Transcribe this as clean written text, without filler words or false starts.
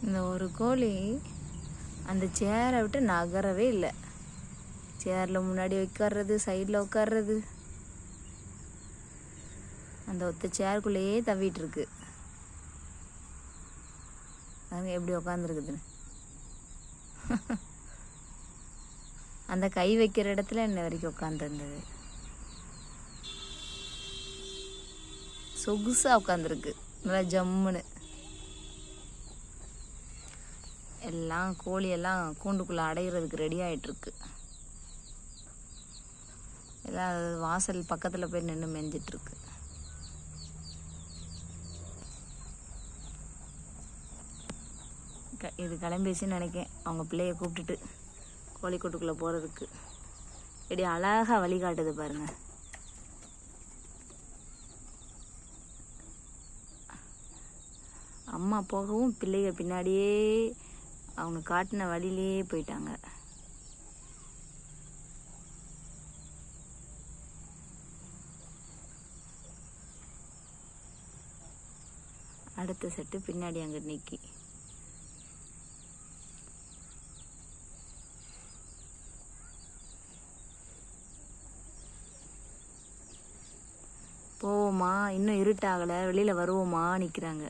இந்த ஒரு கோழி அந்த சேரை விட்டு நகரவே இல்லை. சேரில் முன்னாடி உட்கார்றது, சைடில் உட்கார்றது, அந்த ஒத்த சேருக்குள்ளேயே தவிட்டு இருக்கு. அதுங்க எப்படி உக்காந்துருக்குதுன்னு. அந்த கை வைக்கிற இடத்துல இன்ன வரைக்கும் உட்காந்துருந்தது. சொகுசாக உட்காந்துருக்கு நல்லா ஜம்முன்னு. எல்லாம் கோழியெல்லாம் கூண்டுக்குள்ளே அடைகிறதுக்கு ரெடி ஆகிட்டுருக்கு. எல்லாம் வாசல் பக்கத்தில் போய் நின்று மெஞ்சிட்ருக்கு. இது கிளம்பிச்சுன்னு நினைக்கேன். அவங்க பிள்ளைய கூப்பிட்டுட்டு கோழிக்கூட்டுக்குள்ளே போகிறதுக்கு எப்படி அழகாக வழிகாட்டுது பாருங்க. அம்மா போகவும் பிள்ளைங்க பின்னாடியே அவங்க காட்டின வழியிலேயே போயிட்டாங்க. அடுத்த செட்டு பின்னாடி அங்கே நிற்கி. போவோமா, இன்னும் இருட்டாகலை, வெளியில் வருவோமா நிற்கிறாங்க.